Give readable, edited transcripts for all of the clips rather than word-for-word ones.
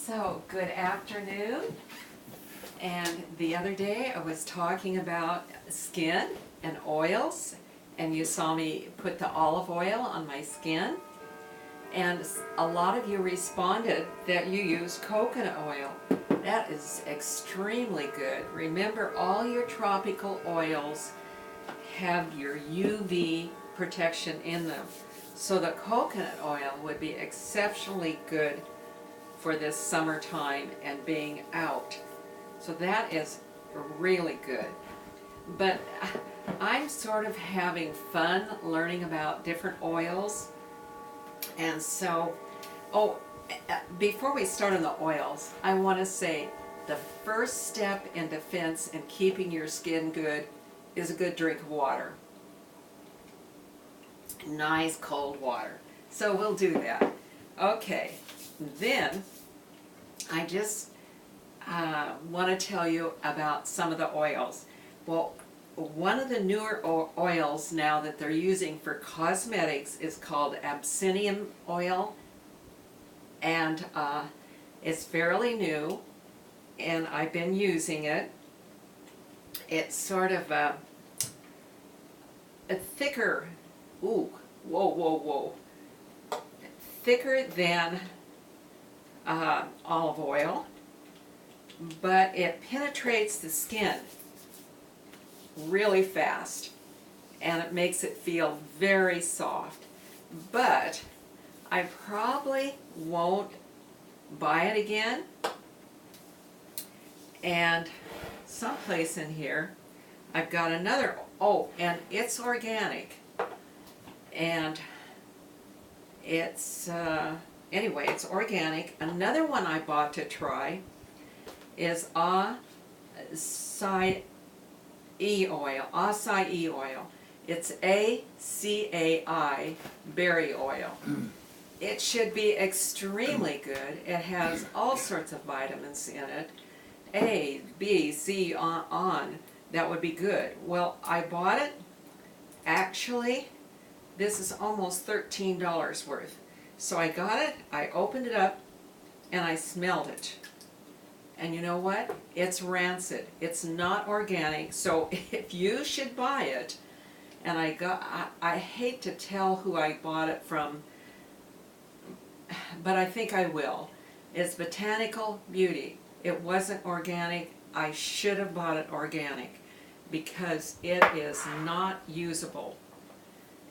So, good afternoon. And the other day I was talking about skin and oils, and you saw me put the olive oil on my skin. And a lot of you responded that you use coconut oil. That is extremely good. Remember, all your tropical oils have your UV protection in them. So the coconut oil would be exceptionally good for this summertime and being out. So that is really good. But I'm sort of having fun learning about different oils. And so, before we start on the oils, I want to say the first step in defense in keeping your skin good is a good drink of water. Nice cold water. So we'll do that. Okay, then I just want to tell you about some of the oils. Well, one of the newer oils now that they're using for cosmetics is called Abyssinian oil, and it's fairly new, and I've been using it. It's sort of a thicker, thicker than olive oil, but it penetrates the skin really fast, and it makes it feel very soft. But I probably won't buy it again. And someplace in here I've got another, and it's organic, and it's anyway, it's organic. Another one I bought to try is Acia oil. It's ACAI berry oil. It should be extremely good. It has all sorts of vitamins in it. A, B, C, on. That would be good. Well, I bought it. Actually, this is almost $13 worth. So I got it, I opened it up, and I smelled it. And you know what? It's rancid. It's not organic. So if you should buy it, and I hate to tell who I bought it from, but I think I will. It's Botanical Beauty. It wasn't organic. I should have bought it organic because it is not usable.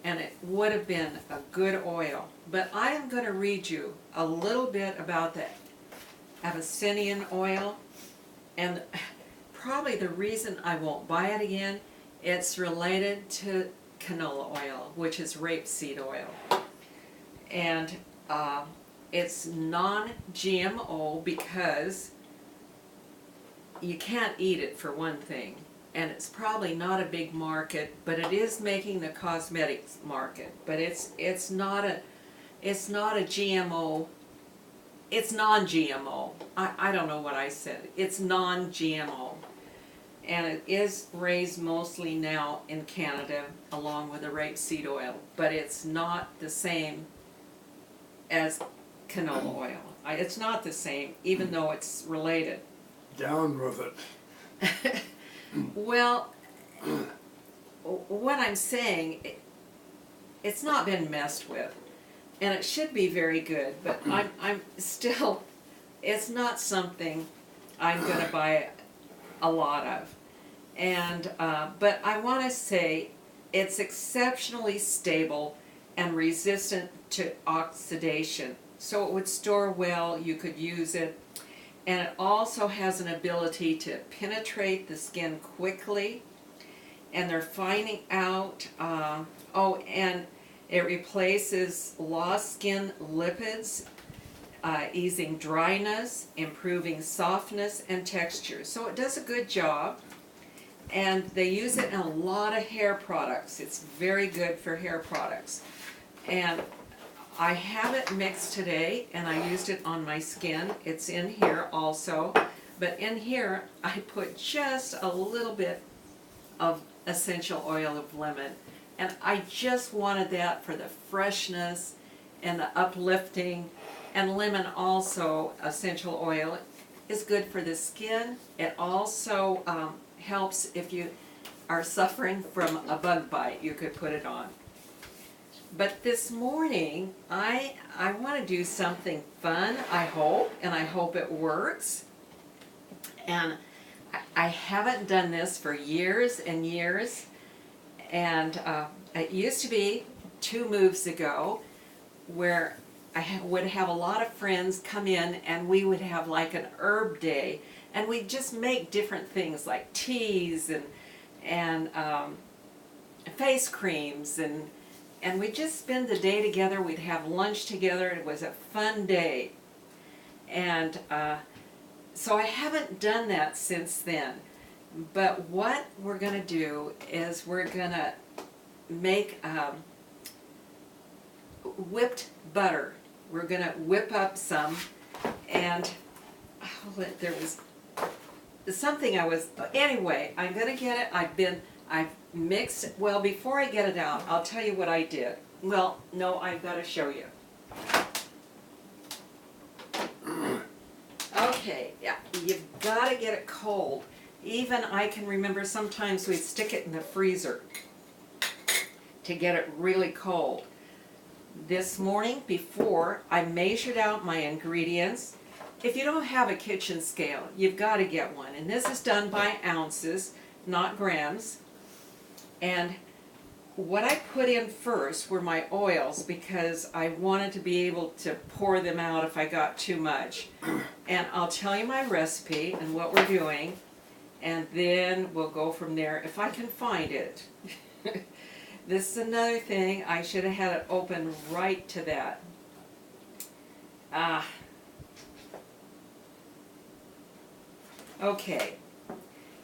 And it would have been a good oil. But I am going to read you a little bit about the Abyssinian oil, and probably the reason I won't buy it again, it's related to canola oil, which is rapeseed oil. And it's non-GMO because you can't eat it, for one thing. And it's probably not a big market, but it is making the cosmetics market. But it's not a GMO. It's non-GMO. I don't know what I said. It's non-GMO. And it is raised mostly now in Canada along with the rapeseed oil. But it's not the same as canola oil. It's not the same, even though it's related. Down with it. Well, what I'm saying, it's not been messed with. And it should be very good, but I'm still, it's not something I'm going to buy a lot of. And, but I want to say it's exceptionally stable and resistant to oxidation. So it would store well, you could use it. And it also has an ability to penetrate the skin quickly. And they're finding out, and it replaces lost skin lipids, easing dryness, improving softness and texture. So it does a good job. And they use it in a lot of hair products. It's very good for hair products. And I have it mixed today, and I used it on my skin. It's in here also. But in here, I put just a little bit of essential oil of lemon. And I just wanted that for the freshness and the uplifting And lemon also, essential oil, is good for the skin. It also helps if you are suffering from a bug bite. You could put it on. But this morning, I want to do something fun, I hope, and I hope it works. And I haven't done this for years and years. And it used to be 2 moves ago where I would have a lot of friends come in and we would have like an herb day, and we'd just make different things like teas and face creams, and we'd just spend the day together. We'd have lunch together. It was a fun day. And so I haven't done that since then. But what we're going to do is we're going to make whipped butter. We're going to whip up some, and there was something anyway, I'm going to get it. I've mixed, well, before I get it out, I'll tell you what I did. Well, no, I've got to show you. Okay, yeah, you've got to get it cold. Even I can remember sometimes we'd stick it in the freezer to get it really cold. This morning, before, I measured out my ingredients. If you don't have a kitchen scale, you've got to get one. And this is done by ounces, not grams. And what I put in first were my oils, because I wanted to be able to pour them out if I got too much. And I'll tell you my recipe and what we're doing, and then we'll go from there if I can find it. This is another thing, I should have had it open right to that. Okay,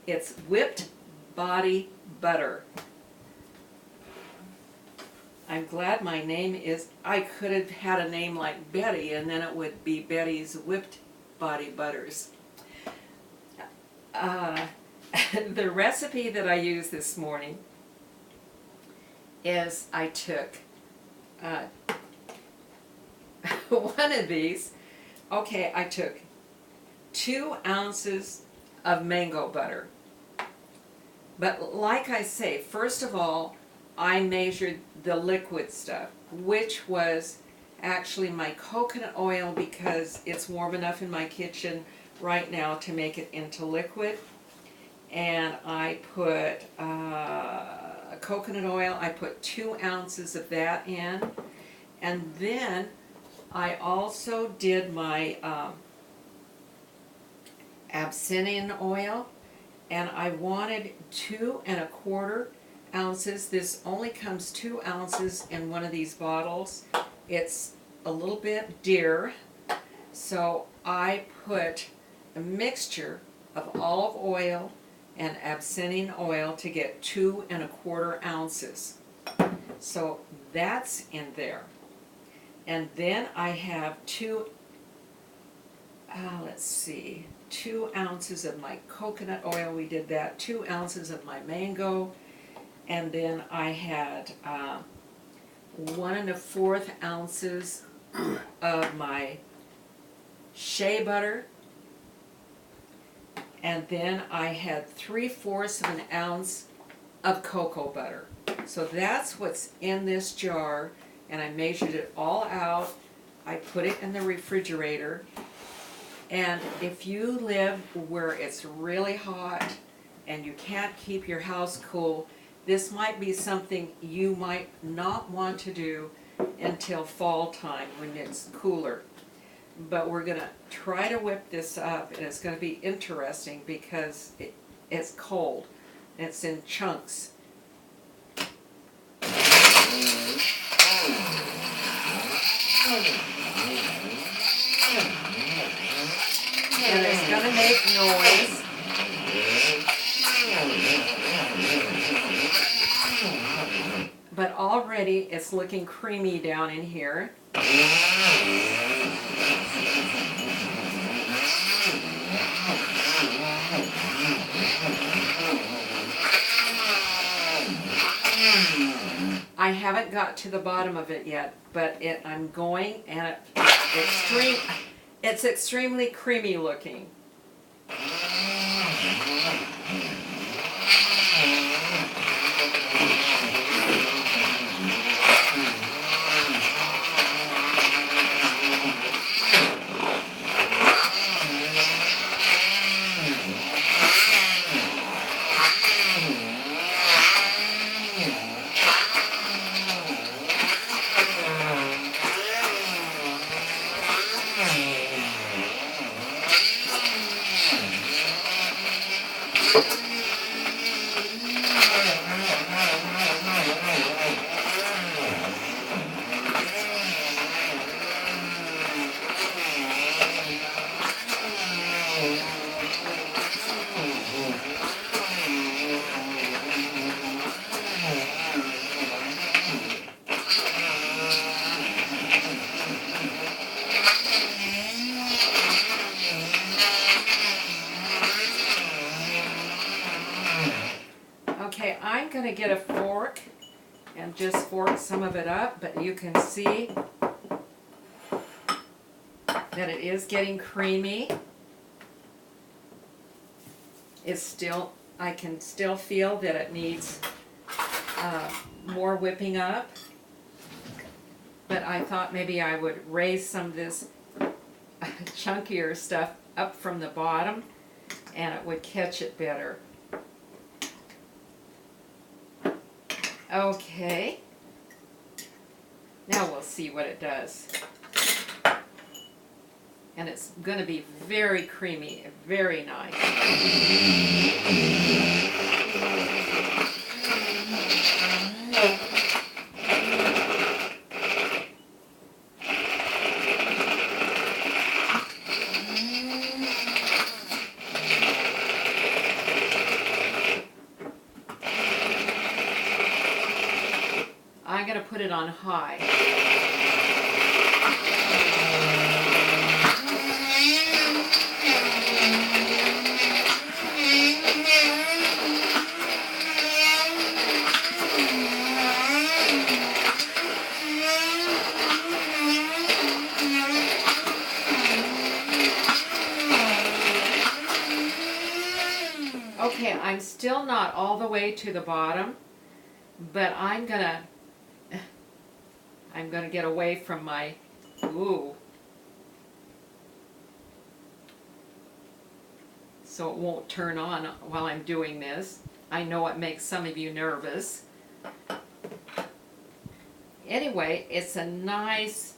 it's whipped body butter. I'm glad my name is, I could have had a name like Betty, and then it would be Betty's Whipped Body Butters. The recipe that I used this morning is I took one of these. Okay, I took 2 ounces of mango butter. But like I say, first of all, I measured the liquid stuff, which was actually my coconut oil, because it's warm enough in my kitchen right now to make it into liquid. And I put coconut oil, I put 2 ounces of that in. And then I also did my Abyssinian oil, and I wanted 2 1/4 ounces. This only comes 2 ounces in one of these bottles. It's a little bit dear, so I put a mixture of olive oil and Abyssinian oil to get 2 1/4 ounces. So that's in there. And then I have 2 ounces of my coconut oil. We did that. 2 ounces of my mango. And then I had 1 1/4 ounces of my shea butter. And then I had 3/4 of an ounce of cocoa butter. So that's what's in this jar, and I measured it all out. I put it in the refrigerator. And if you live where it's really hot and you can't keep your house cool, this might be something you might not want to do until fall time when it's cooler. But we're going to try to whip this up, and it's going to be interesting because it's cold. It's in chunks. And it's going to make noise. But already it's looking creamy down in here. I haven't got to the bottom of it yet, but I'm going, and extreme, it's extremely creamy looking. Okay, I'm going to get a fork and just fork some of it up, but you can see that it is getting creamy. It's still, I can still feel that it needs more whipping up, but I thought maybe I would raise some of this chunkier stuff up from the bottom and it would catch it better. Okay, now we'll see what it does. And it's going to be very creamy, very nice. I'm going to put it on high. Okay, I'm still not all the way to the bottom, but I'm gonna get away from my, so it won't turn on while I'm doing this. I know it makes some of you nervous. Anyway, it's a nice,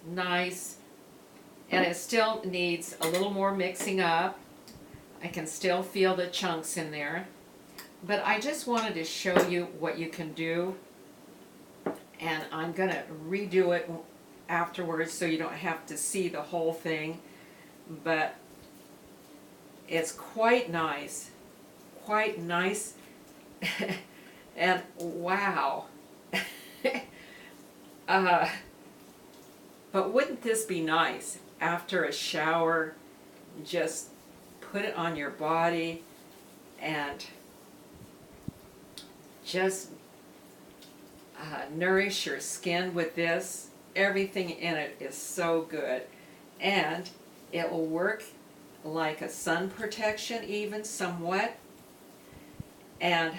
and it still needs a little more mixing up. I can still feel the chunks in there, but I just wanted to show you what you can do, and I'm going to redo it afterwards so you don't have to see the whole thing, but it's quite nice, and wow. But wouldn't this be nice after a shower? Just put it on your body and just nourish your skin with this. Everything in it is so good, and it will work like a sun protection even somewhat. And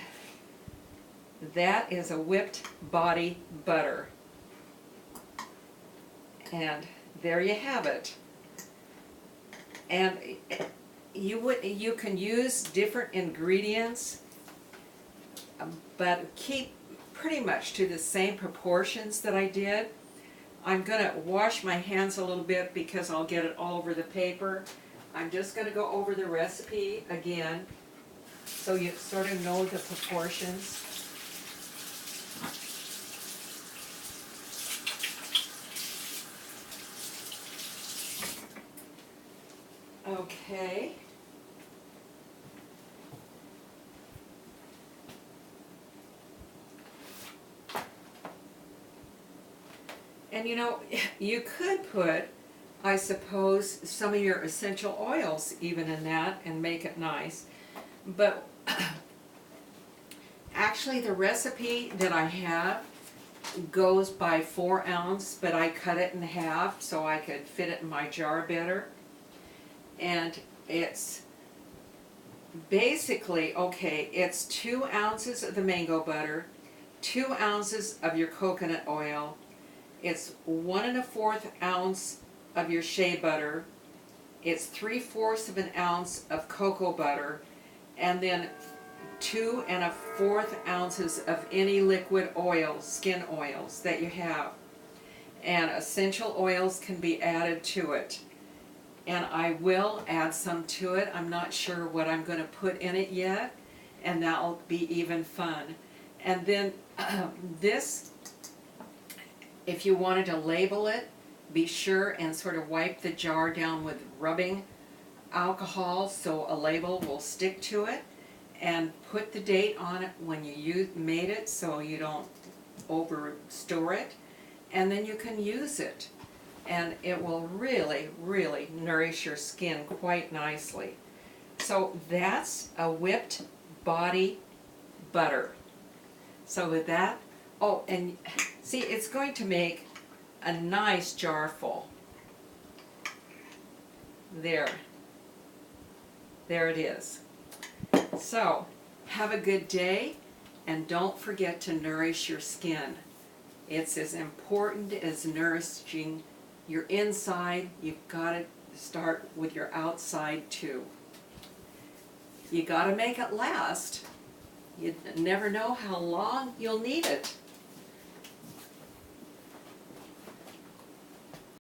that is a whipped body butter, and there you have it. And you can use different ingredients, but keep pretty much to the same proportions that I did. I'm going to wash my hands a little bit because I'll get it all over the paper. I'm just going to go over the recipe again so you sort of know the proportions. Okay. And you know, you could put, I suppose, some of your essential oils even in that and make it nice. But actually the recipe that I have goes by 4 ounce, but I cut it in half so I could fit it in my jar better. And it's basically, okay, it's 2 ounces of the mango butter, 2 ounces of your coconut oil, it's 1 1/4 ounce of your shea butter, it's 3/4 of an ounce of cocoa butter, and then 2 1/4 ounces of any liquid oils, skin oils that you have. And essential oils can be added to it. And I will add some to it. I'm not sure what I'm going to put in it yet, and that'll be even fun. And then this, if you wanted to label it, be sure and sort of wipe the jar down with rubbing alcohol so a label will stick to it, and put the date on it when you made it so you don't over store it, and then you can use it, and it will really, really nourish your skin quite nicely. So that's a whipped body butter. So with that, oh, and see, it's going to make a nice jar full. There it is. So, have a good day, and don't forget to nourish your skin. It's as important as nourishing your inside. You've got to start with your outside too. You got to make it last. You never know how long you'll need it.